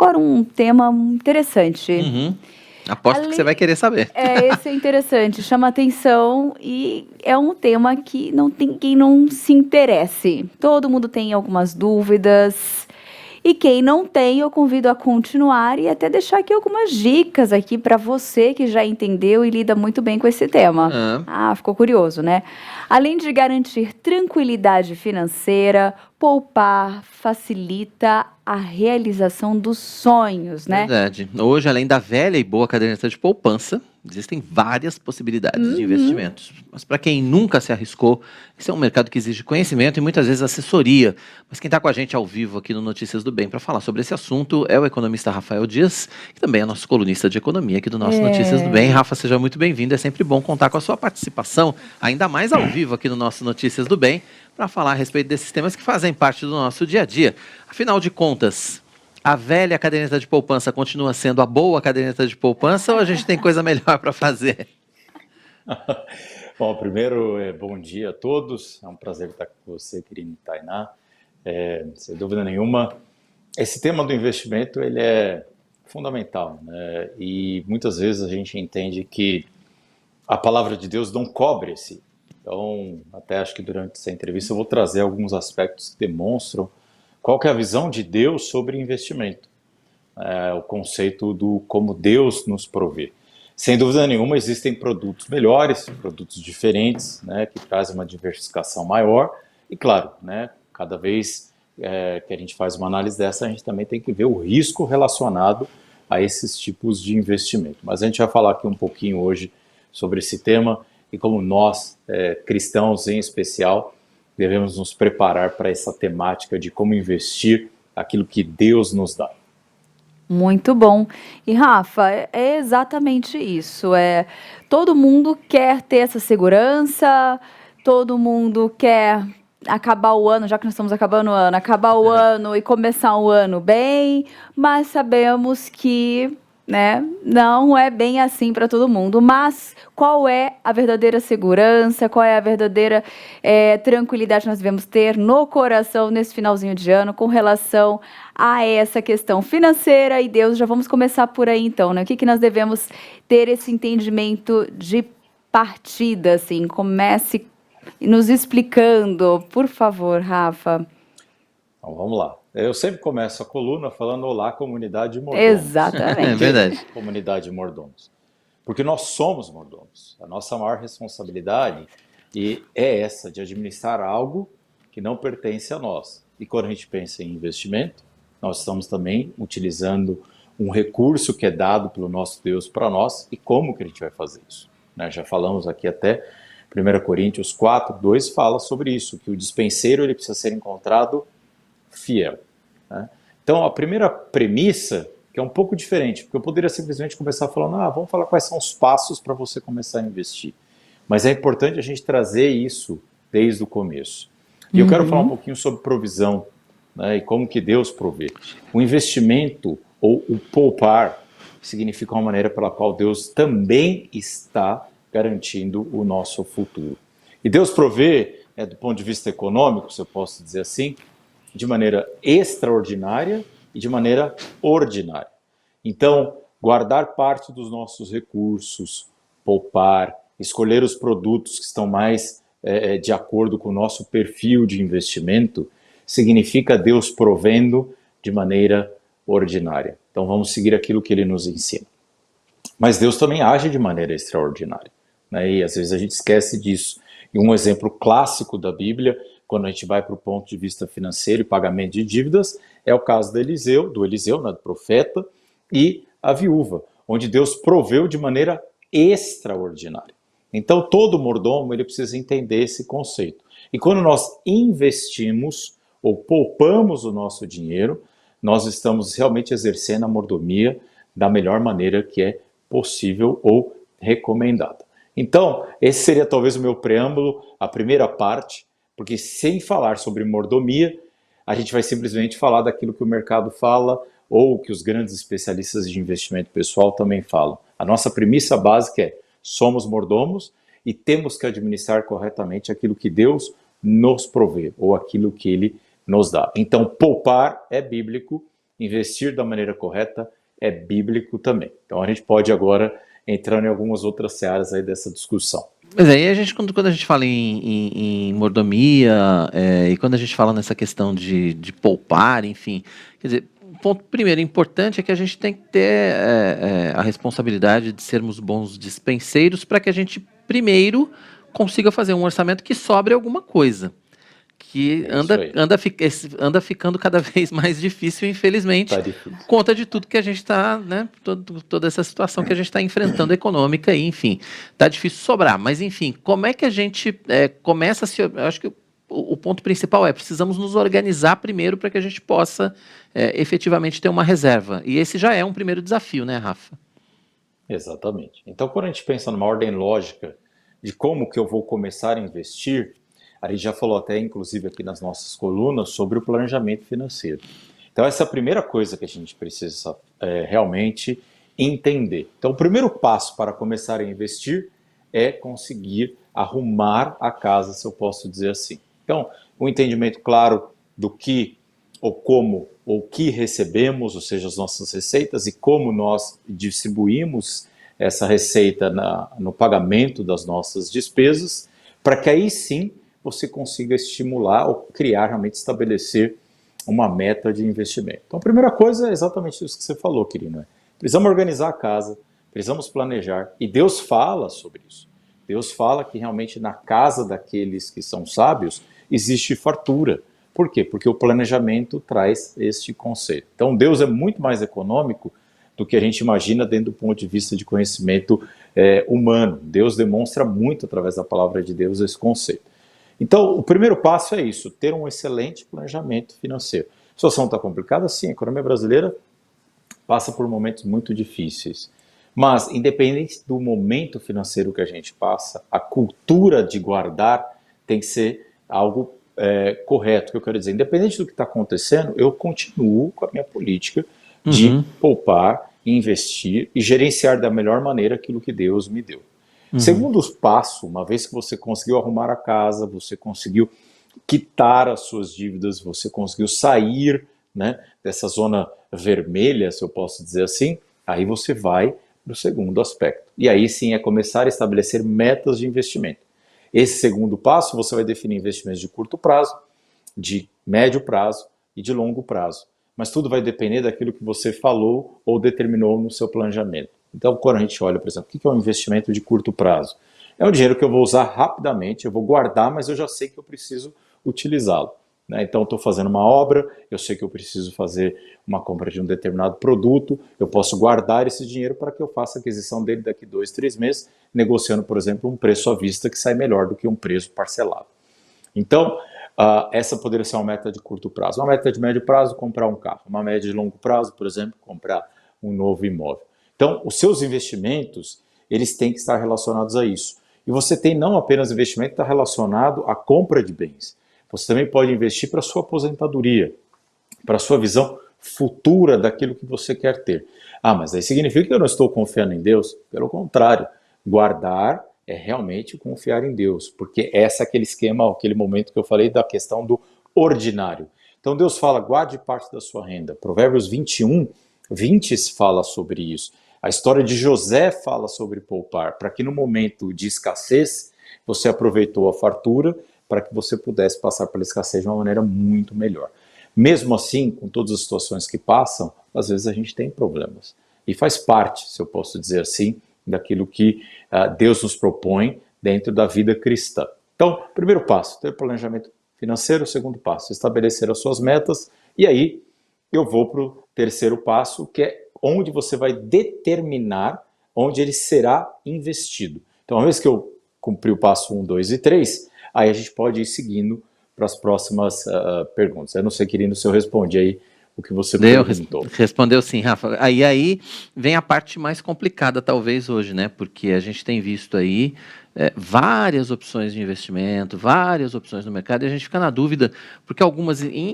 Agora um tema interessante. Aposto que você vai querer saber. Esse é interessante, chama atenção e é um tema que não tem quem não se interesse. Todo mundo tem algumas dúvidas. E quem não tem, eu convido a continuar e até deixar aqui algumas dicas aqui para você que já entendeu e lida muito bem com esse tema. Ficou curioso, né? Além de garantir tranquilidade financeira, poupar facilita a realização dos sonhos, né? Verdade. Hoje, além da velha e boa caderneta de poupança, existem várias possibilidades de investimentos. Mas para quem nunca se arriscou, esse é um mercado que exige conhecimento e muitas vezes assessoria. Mas quem está com a gente ao vivo aqui no Notícias do Bem para falar sobre esse assunto é o economista Rafael Dias, que também é nosso colunista de economia aqui do nosso Notícias do Bem. Rafa, seja muito bem-vindo. É sempre bom contar com a sua participação, ainda mais ao vivo aqui no nosso Notícias do Bem, para falar a respeito desses temas que fazem parte do nosso dia a dia. Afinal de contas, a velha caderneta de poupança continua sendo a boa caderneta de poupança ou a gente tem coisa melhor para fazer? Bom, primeiro, bom dia a todos. É um prazer estar com você, querido Tainá. Sem dúvida nenhuma, esse tema do investimento ele é fundamental, né? E muitas vezes a gente entende que a palavra de Deus não cobre esse. Então, até acho que durante essa entrevista eu vou trazer alguns aspectos que demonstram qual que é a visão de Deus sobre investimento, o conceito do como Deus nos provê. Sem dúvida nenhuma, existem produtos melhores, produtos diferentes, né, que trazem uma diversificação maior. E claro, né, cada vez que a gente faz uma análise dessa, a gente também tem que ver o risco relacionado a esses tipos de investimento. Mas a gente vai falar aqui um pouquinho hoje sobre esse tema e como nós, cristãos em especial, devemos nos preparar para essa temática de como investir aquilo que Deus nos dá. Muito bom. E Rafa, é exatamente isso. Todo mundo quer ter essa segurança, todo mundo quer acabar o ano, já que nós estamos acabando o ano, acabar o ano e começar o ano bem, mas sabemos que, né, não é bem assim para todo mundo. Mas qual é a verdadeira segurança, qual é a verdadeira tranquilidade que nós devemos ter no coração nesse finalzinho de ano com relação a essa questão financeira e Deus? Já vamos começar por aí então, né? O que nós devemos ter esse entendimento de partida, assim? Comece nos explicando, por favor, Rafa. Então, vamos lá. Eu sempre começo a coluna falando olá, comunidade de mordomos. Exatamente. É verdade. Comunidade de mordomos. Porque nós somos mordomos. A nossa maior responsabilidade é essa, de administrar algo que não pertence a nós. E quando a gente pensa em investimento, nós estamos também utilizando um recurso que é dado pelo nosso Deus para nós. E como que a gente vai fazer isso? Já falamos aqui até 1 Coríntios 4, 2 fala sobre isso, que o dispenseiro ele precisa ser encontrado fiel. Né? Então, a primeira premissa, que é um pouco diferente, porque eu poderia simplesmente começar falando, vamos falar quais são os passos para você começar a investir. Mas é importante a gente trazer isso desde o começo. E eu quero falar um pouquinho sobre provisão, né, e como que Deus provê. O investimento, ou o poupar, significa uma maneira pela qual Deus também está garantindo o nosso futuro. E Deus provê, do ponto de vista econômico, se eu posso dizer assim, de maneira extraordinária e de maneira ordinária. Então, guardar parte dos nossos recursos, poupar, escolher os produtos que estão mais de acordo com o nosso perfil de investimento, significa Deus provendo de maneira ordinária. Então, vamos seguir aquilo que Ele nos ensina. Mas Deus também age de maneira extraordinária, né? E às vezes a gente esquece disso. E um exemplo clássico da Bíblia, quando a gente vai para o ponto de vista financeiro e pagamento de dívidas, é o caso do Eliseu, né, do profeta, e a viúva, onde Deus proveu de maneira extraordinária. Então todo mordomo ele precisa entender esse conceito. E quando nós investimos ou poupamos o nosso dinheiro, nós estamos realmente exercendo a mordomia da melhor maneira que é possível ou recomendada. Então, esse seria talvez o meu preâmbulo, a primeira parte, porque sem falar sobre mordomia, a gente vai simplesmente falar daquilo que o mercado fala ou que os grandes especialistas de investimento pessoal também falam. A nossa premissa básica é: somos mordomos e temos que administrar corretamente aquilo que Deus nos provê ou aquilo que Ele nos dá. Então, poupar é bíblico, investir da maneira correta é bíblico também. Então a gente pode agora entrar em algumas outras searas aí dessa discussão. Mas aí a gente, quando a gente fala em mordomia, e quando a gente fala nessa questão de poupar, enfim, quer dizer, o ponto primeiro importante é que a gente tem que ter a responsabilidade de sermos bons dispenseiros para que a gente primeiro consiga fazer um orçamento que sobre alguma coisa. Que É isso aí. anda ficando cada vez mais difícil, infelizmente, Tá difícil. por conta de tudo que a gente está, né, toda essa situação que a gente está enfrentando econômica, e, enfim, tá difícil sobrar. Mas, enfim, como é que a gente começa a se... Eu acho que o ponto principal precisamos nos organizar primeiro para que a gente possa efetivamente ter uma reserva. E esse já é um primeiro desafio, né, Rafa? Exatamente. Então, quando a gente pensa numa ordem lógica de como que eu vou começar a investir, a gente já falou até, inclusive, aqui nas nossas colunas, sobre o planejamento financeiro. Então, essa é a primeira coisa que a gente precisa realmente entender. Então, o primeiro passo para começar a investir é conseguir arrumar a casa, se eu posso dizer assim. Então, o entendimento claro do que ou como ou o que recebemos, ou seja, as nossas receitas, e como nós distribuímos essa receita no pagamento das nossas despesas, para que aí sim você consiga estimular ou criar, realmente estabelecer uma meta de investimento. Então, a primeira coisa é exatamente isso que você falou, querido. Precisamos organizar a casa, precisamos planejar, e Deus fala sobre isso. Deus fala que realmente na casa daqueles que são sábios existe fartura. Por quê? Porque o planejamento traz este conceito. Então, Deus é muito mais econômico do que a gente imagina dentro do ponto de vista de conhecimento humano. Deus demonstra muito através da palavra de Deus esse conceito. Então, o primeiro passo é isso, ter um excelente planejamento financeiro. A situação está complicada? Sim, a economia brasileira passa por momentos muito difíceis. Mas, independente do momento financeiro que a gente passa, a cultura de guardar tem que ser algo correto. O que eu quero dizer, independente do que está acontecendo, eu continuo com a minha política de poupar, investir e gerenciar da melhor maneira aquilo que Deus me deu. Segundo passo, uma vez que você conseguiu arrumar a casa, você conseguiu quitar as suas dívidas, você conseguiu sair, né, dessa zona vermelha, se eu posso dizer assim, aí você vai para o segundo aspecto. E aí sim é começar a estabelecer metas de investimento. Esse segundo passo, você vai definir investimentos de curto prazo, de médio prazo e de longo prazo. Mas tudo vai depender daquilo que você falou ou determinou no seu planejamento. Então, quando a gente olha, por exemplo, o que é um investimento de curto prazo? É um dinheiro que eu vou usar rapidamente, eu vou guardar, mas eu já sei que eu preciso utilizá-lo. Então, estou fazendo uma obra, eu sei que eu preciso fazer uma compra de um determinado produto, eu posso guardar esse dinheiro para que eu faça a aquisição dele daqui 2, 3 meses, negociando, por exemplo, um preço à vista que sai melhor do que um preço parcelado. Então, essa poderia ser uma meta de curto prazo. Uma meta de médio prazo, comprar um carro. Uma meta de longo prazo, por exemplo, comprar um novo imóvel. Então, os seus investimentos, eles têm que estar relacionados a isso. E você tem não apenas investimento que está relacionado à compra de bens. Você também pode investir para a sua aposentadoria, para a sua visão futura daquilo que você quer ter. Mas aí significa que eu não estou confiando em Deus? Pelo contrário, guardar é realmente confiar em Deus, porque esse é aquele esquema, aquele momento que eu falei da questão do ordinário. Então Deus fala, guarde parte da sua renda. Provérbios 21, 20 fala sobre isso. A história de José fala sobre poupar, para que no momento de escassez você aproveitou a fartura para que você pudesse passar pela escassez de uma maneira muito melhor. Mesmo assim, com todas as situações que passam, às vezes a gente tem problemas. E faz parte, se eu posso dizer assim, daquilo que Deus nos propõe dentro da vida cristã. Então, primeiro passo, ter planejamento financeiro. Segundo passo, estabelecer as suas metas. E aí, eu vou para o terceiro passo, que é onde você vai determinar onde ele será investido. Então, uma vez que eu cumpri o passo 1, 2 e 3, aí a gente pode ir seguindo para as próximas perguntas. Eu não sei, querido, se eu respondi aí o que você perguntou. Respondeu sim, Rafa. Aí vem a parte mais complicada, talvez, hoje, né? Porque a gente tem visto aí várias opções de investimento, várias opções no mercado, e a gente fica na dúvida, porque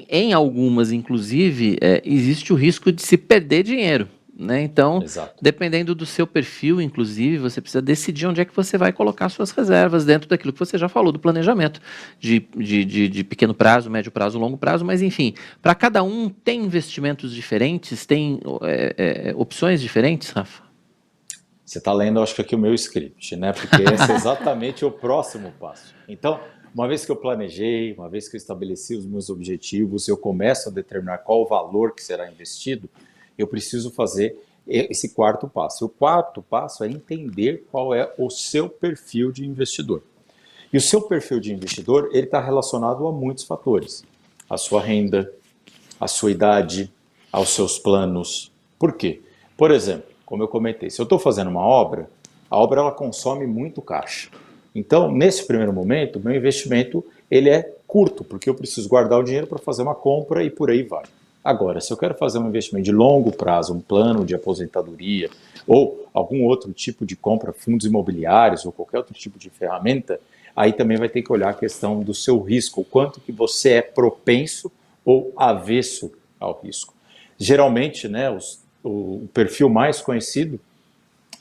em algumas, inclusive, existe o risco de se perder dinheiro. né? Então, Exato. dependendo do seu perfil, inclusive, você precisa decidir onde é que você vai colocar suas reservas dentro daquilo que você já falou, do planejamento de pequeno prazo, médio prazo, longo prazo, mas enfim, para cada um tem investimentos diferentes, tem opções diferentes, Rafa? Você está lendo, acho que aqui o meu script, né? Porque esse é exatamente o próximo passo. Então, uma vez que eu planejei, uma vez que eu estabeleci os meus objetivos, eu começo a determinar qual o valor que será investido, eu preciso fazer esse quarto passo. O quarto passo é entender qual é o seu perfil de investidor. E o seu perfil de investidor, ele está relacionado a muitos fatores. A sua renda, a sua idade, aos seus planos. Por quê? Por exemplo, como eu comentei, se eu estou fazendo uma obra, a obra ela consome muito caixa. Então, nesse primeiro momento, meu investimento ele é curto, porque eu preciso guardar o dinheiro para fazer uma compra e por aí vai. Agora, se eu quero fazer um investimento de longo prazo, um plano de aposentadoria ou algum outro tipo de compra, fundos imobiliários ou qualquer outro tipo de ferramenta, aí também vai ter que olhar a questão do seu risco, o quanto que você é propenso ou avesso ao risco. Geralmente, né, o perfil mais conhecido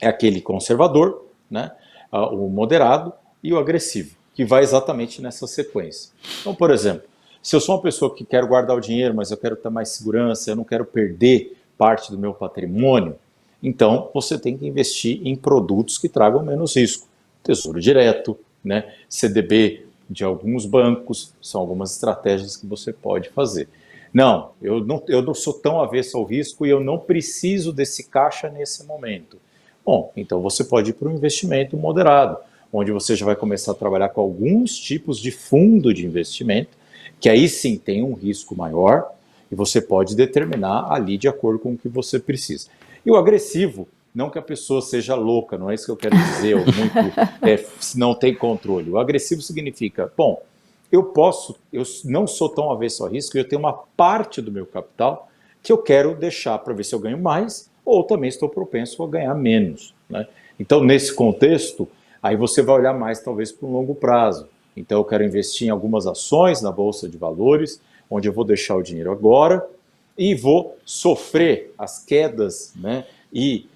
é aquele conservador, né, o moderado e o agressivo, que vai exatamente nessa sequência. Então, por exemplo, se eu sou uma pessoa que quero guardar o dinheiro, mas eu quero ter mais segurança, eu não quero perder parte do meu patrimônio, então você tem que investir em produtos que tragam menos risco. Tesouro direto, né, CDB de alguns bancos, são algumas estratégias que você pode fazer. Não, eu não sou tão avesso ao risco e eu não preciso desse caixa nesse momento. Bom, então você pode ir para um investimento moderado, onde você já vai começar a trabalhar com alguns tipos de fundo de investimento, que aí sim tem um risco maior e você pode determinar ali de acordo com o que você precisa. E o agressivo, não que a pessoa seja louca, não é isso que eu quero dizer, ou não tem controle. O agressivo significa, bom, eu não sou tão avesso ao risco e eu tenho uma parte do meu capital que eu quero deixar para ver se eu ganho mais ou também estou propenso a ganhar menos, né? Então, nesse contexto, aí você vai olhar mais talvez para um longo prazo. Então, eu quero investir em algumas ações na Bolsa de Valores, onde eu vou deixar o dinheiro agora e vou sofrer as quedas, né, e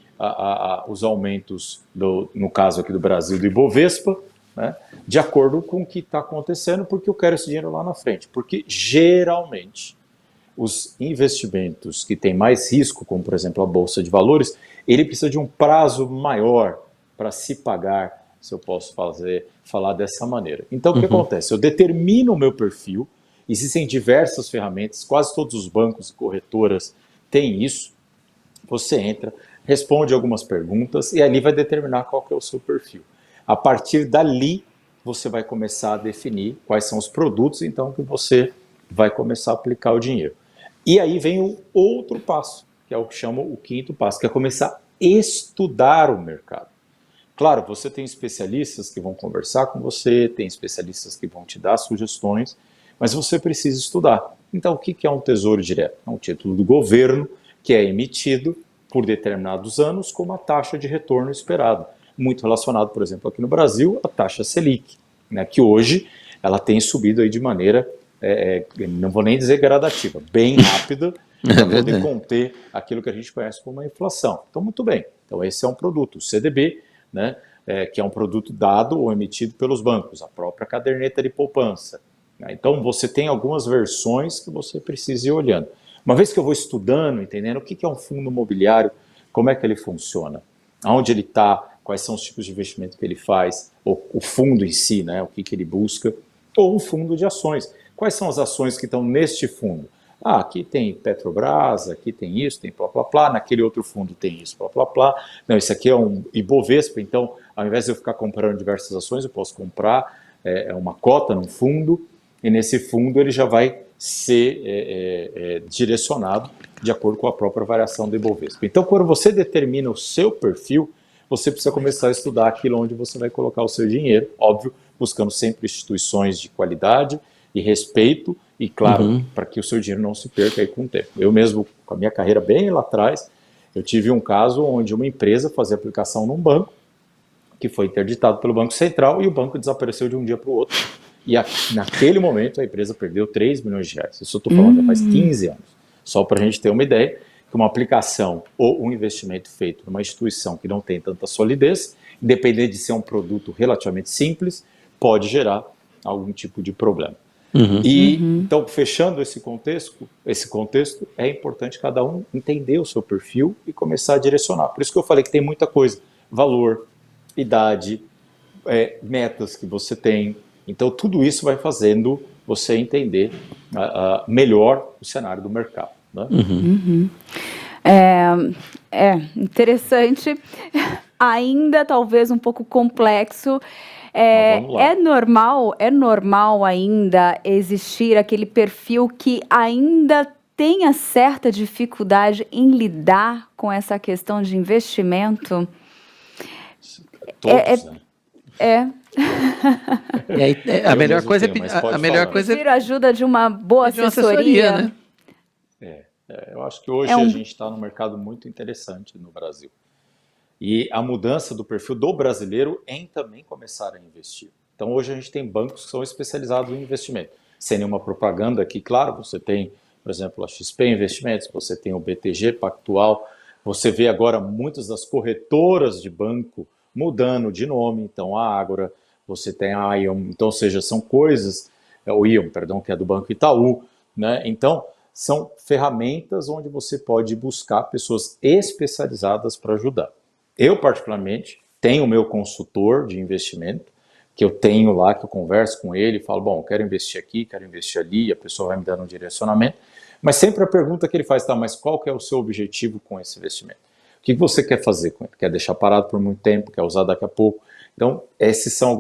os aumentos, no caso aqui do Brasil, do Ibovespa, né, de acordo com o que está acontecendo, porque eu quero esse dinheiro lá na frente. Porque, geralmente, os investimentos que têm mais risco, como, por exemplo, a Bolsa de Valores, ele precisa de um prazo maior para se pagar, se eu posso falar dessa maneira. Então, o que acontece? Eu determino o meu perfil, existem diversas ferramentas, quase todos os bancos e corretoras têm isso. Você entra, responde algumas perguntas e ali vai determinar qual que é o seu perfil. A partir dali, você vai começar a definir quais são os produtos, então, que você vai começar a aplicar o dinheiro. E aí vem o outro passo, que é o que chamo o quinto passo, que é começar a estudar o mercado. Claro, você tem especialistas que vão conversar com você, tem especialistas que vão te dar sugestões, mas você precisa estudar. Então, o que é um tesouro direto? É um título do governo que é emitido por determinados anos com uma taxa de retorno esperada. Muito relacionado, por exemplo, aqui no Brasil, a taxa Selic, né, que hoje ela tem subido aí de maneira, não vou nem dizer gradativa, bem rápida, para poder conter aquilo que a gente conhece como a inflação. Então, muito bem. Então, esse é um produto, o CDB, né, que é um produto dado ou emitido pelos bancos, a própria caderneta de poupança. Né? Então, você tem algumas versões que você precisa ir olhando. Uma vez que eu vou estudando, entendendo o que é um fundo imobiliário, como é que ele funciona, aonde ele está, quais são os tipos de investimento que ele faz, o fundo em si, né, o que ele busca, ou um fundo de ações. Quais são as ações que estão neste fundo? Ah, aqui tem Petrobras, aqui tem isso, tem plá, plá, plá, naquele outro fundo tem isso, plá, plá, plá. Não, esse aqui é um Ibovespa, então, ao invés de eu ficar comprando diversas ações, eu posso comprar uma cota num fundo, e nesse fundo ele já vai ser direcionado de acordo com a própria variação do Ibovespa. Então, quando você determina o seu perfil, você precisa começar a estudar aquilo onde você vai colocar o seu dinheiro, óbvio, buscando sempre instituições de qualidade e respeito, e claro, para que o seu dinheiro não se perca aí com o tempo. Eu mesmo, com a minha carreira bem lá atrás, eu tive um caso onde uma empresa fazia aplicação num banco, que foi interditado pelo Banco Central, e o banco desapareceu de um dia para o outro. E naquele momento a empresa perdeu 3 milhões de reais. Isso eu estou falando já faz 15 anos. Só para a gente ter uma ideia que uma aplicação ou um investimento feito numa instituição que não tem tanta solidez, independente de ser um produto relativamente simples, pode gerar algum tipo de problema. Então, fechando esse contexto, é importante cada um entender o seu perfil e começar a direcionar. Por isso que eu falei que tem muita coisa: valor, idade, metas que você tem. Então, tudo isso vai fazendo você entender melhor o cenário do mercado, né? Interessante, ainda talvez um pouco complexo. Mas vamos lá. É normal ainda existir aquele perfil que ainda tenha certa dificuldade em lidar com essa questão de investimento? Todos, né? E aí, a Eu melhor mesmo coisa é tenho, pedir, mas pode a melhor falar. coisa Prefiro a ajuda de uma boa pedir uma assessoria. né? Eu acho que hoje É um- a gente está num mercado muito interessante no Brasil. E a mudança do perfil do brasileiro em também começar a investir. Então, hoje a gente tem bancos que são especializados em investimento. Sem nenhuma propaganda aqui, claro, você tem, por exemplo, a XP Investimentos, você tem o BTG Pactual, você vê agora muitas das corretoras de banco mudando de nome, então a Ágora, você tem a Ion, então, ou seja, são coisas, o Ion, perdão, que é do Banco Itaú, né? Então, são ferramentas onde você pode buscar pessoas especializadas para ajudar. Eu, particularmente, tenho o meu consultor de investimento, que eu tenho lá, que eu converso com ele, falo, bom, quero investir aqui, quero investir ali, a pessoa vai me dando um direcionamento, mas sempre a pergunta que ele faz, tá, mas qual que é o seu objetivo com esse investimento? O que você quer fazer com ele? Quer deixar parado por muito tempo? Quer usar daqui a pouco? Então, esses são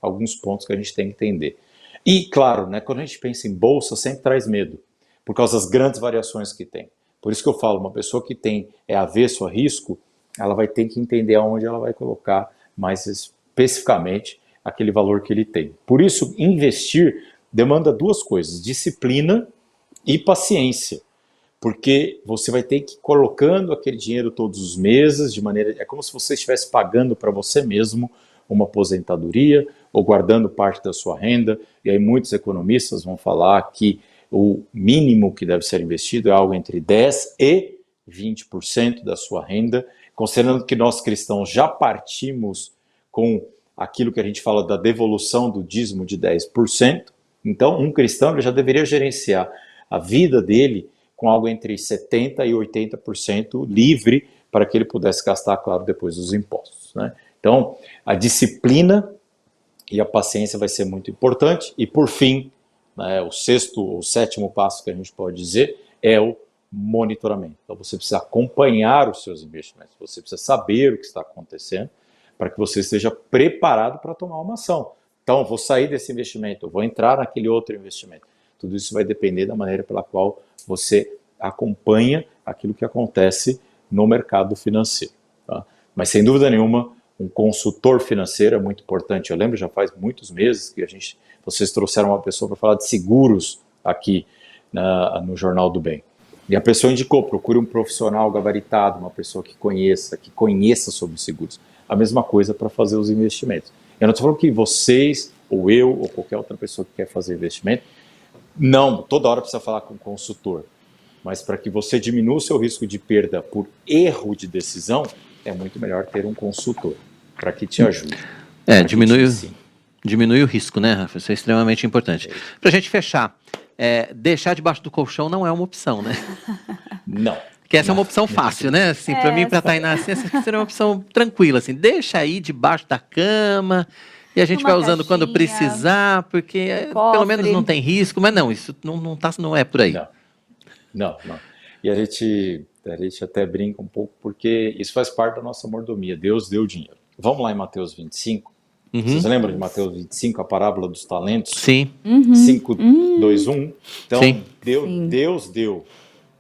alguns pontos que a gente tem que entender. E, claro, né, quando a gente pensa em bolsa, sempre traz medo, por causa das grandes variações que tem. Por isso que eu falo, uma pessoa que é avesso a risco, ela vai ter que entender aonde ela vai colocar mais especificamente aquele valor que ele tem. Por isso, investir demanda duas coisas: disciplina e paciência. Porque você vai ter que ir colocando aquele dinheiro todos os meses, é como se você estivesse pagando para você mesmo uma aposentadoria ou guardando parte da sua renda. E aí muitos economistas vão falar que o mínimo que deve ser investido é algo entre 10% e 20% da sua renda, considerando que nós cristãos já partimos com aquilo que a gente fala da devolução do dízimo de 10%. Então, um cristão ele já deveria gerenciar a vida dele com algo entre 70% e 80% livre para que ele pudesse gastar, claro, depois dos impostos, né? Então, a disciplina e a paciência vai ser muito importante. E, por fim, né, o sexto ou sétimo passo que a gente pode dizer é o monitoramento. Então, você precisa acompanhar os seus investimentos, você precisa saber o que está acontecendo para que você esteja preparado para tomar uma ação. Então, eu vou sair desse investimento, eu vou entrar naquele outro investimento. Tudo isso vai depender da maneira pela qual você acompanha aquilo que acontece no mercado financeiro, tá? Mas, sem dúvida nenhuma, um consultor financeiro é muito importante. Eu lembro, já faz muitos meses que vocês trouxeram uma pessoa para falar de seguros aqui no Jornal do Bem. E a pessoa indicou, procure um profissional gabaritado, uma pessoa que conheça sobre seguros. A mesma coisa para fazer os investimentos. Eu não estou falando que vocês, ou eu, ou qualquer outra pessoa que quer fazer investimento, não, toda hora precisa falar com o consultor. Mas para que você diminua o seu risco de perda por erro de decisão, é muito melhor ter um consultor para que te ajude. Diminui o risco, né, Rafa? Isso é extremamente importante. Para a gente fechar, deixar debaixo do colchão não é uma opção, né? Não. Porque essa é uma opção fácil, né? Assim, para mim, para a Tainá, assim, essa seria uma opção tranquila, assim, deixa aí debaixo da cama e a gente vai usando quando precisar, porque pelo menos não tem risco, mas não, isso não é por aí. Não. E a gente até brinca um pouco, porque isso faz parte da nossa mordomia. Deus deu dinheiro. Vamos lá em Mateus 25. Vocês lembram de Mateus 25, a parábola dos talentos? Sim. 5, 2, 1. Então, Sim. Deus deu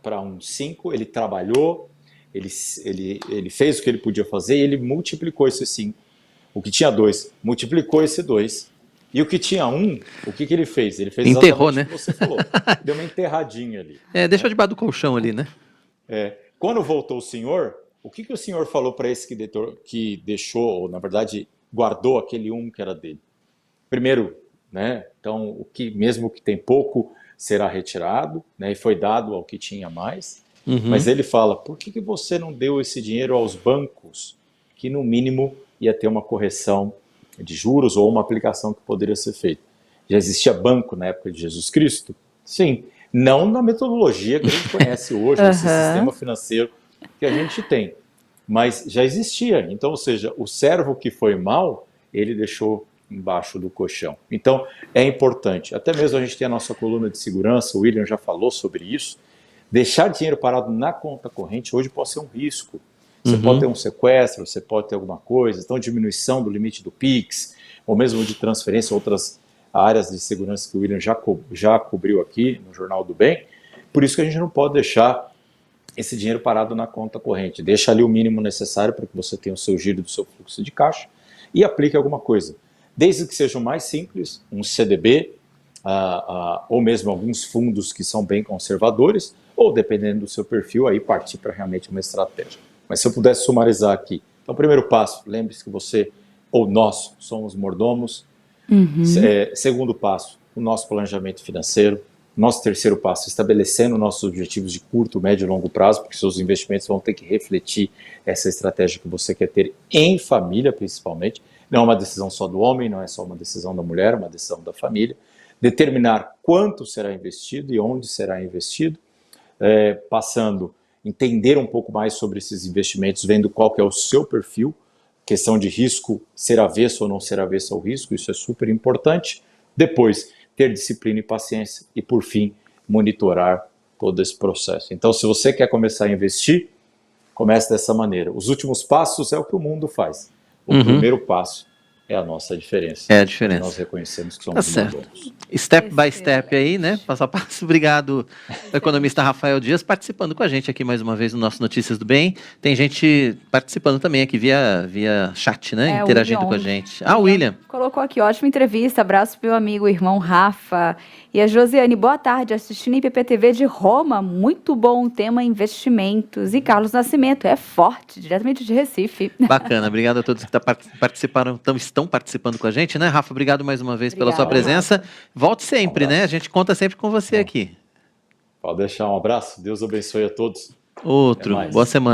para um 5, ele trabalhou, ele fez o que ele podia fazer e ele multiplicou esse 5. O que tinha 2, multiplicou esse 2. E o que tinha 1, o que ele fez? Ele fez enterrou, exatamente né? o que você falou. Deu uma enterradinha ali. Deixou debaixo do colchão ali, né? Quando voltou o senhor, o que o senhor falou para esse que deixou, ou na verdade guardou aquele 1 que era dele? Primeiro, né? Então, mesmo que tem pouco será retirado, né? E foi dado ao que tinha mais. Mas ele fala, por que você não deu esse dinheiro aos bancos, que no mínimo ia ter uma correção de juros ou uma aplicação que poderia ser feita? Já existia banco na época de Jesus Cristo? Sim. Não na metodologia que a gente conhece hoje, esse sistema financeiro que a gente tem. Mas já existia. Então, ou seja, o servo que foi mal, ele deixou embaixo do colchão. Então, é importante. Até mesmo a gente tem a nossa coluna de segurança, o William já falou sobre isso. Deixar dinheiro parado na conta corrente hoje pode ser um risco. Você pode ter um sequestro, você pode ter alguma coisa, então diminuição do limite do Pix, ou mesmo de transferência, outras áreas de segurança que o William já cobriu aqui no Jornal do Bem. Por isso que a gente não pode deixar esse dinheiro parado na conta corrente. Deixa ali o mínimo necessário para que você tenha o seu giro do seu fluxo de caixa e aplique alguma coisa. Desde que seja o mais simples, um CDB, ou mesmo alguns fundos que são bem conservadores, ou dependendo do seu perfil, aí partir para realmente uma estratégia. Mas se eu pudesse sumarizar aqui, então, primeiro passo, lembre-se que você, ou nós, somos mordomos. Segundo passo, o nosso planejamento financeiro. Nosso terceiro passo, estabelecendo nossos objetivos de curto, médio e longo prazo, porque seus investimentos vão ter que refletir essa estratégia que você quer ter em família, principalmente. Não é uma decisão só do homem, não é só uma decisão da mulher, é uma decisão da família. Determinar quanto será investido e onde será investido, passando entender um pouco mais sobre esses investimentos, vendo qual que é o seu perfil, questão de risco, ser avesso ou não ser avesso ao risco, isso é super importante. Depois, ter disciplina e paciência e, por fim, monitorar todo esse processo. Então, se você quer começar a investir, comece dessa maneira. Os últimos passos é o que o mundo faz. O primeiro passo é a nossa diferença. É a diferença. Nós reconhecemos que somos mordomos. Step by step aí, né? Passo a passo. Obrigado, o economista Rafael Dias, participando com a gente aqui mais uma vez no nosso Notícias do Bem. Tem gente participando também aqui via chat, né? Interagindo com a gente. O William. Colocou aqui, ótima entrevista. Abraço pro meu amigo, irmão Rafa. E a Josiane, boa tarde, assistindo em PPTV de Roma. Muito bom o tema investimentos. E Carlos Nascimento, é forte, diretamente de Recife. Bacana, obrigado a todos que estão participando com a gente, né? Rafa, obrigado mais uma vez pela sua presença. Rafa. Volte sempre, né? A gente conta sempre com você aqui. Pode deixar um abraço. Deus abençoe a todos. Outro. Boa semana.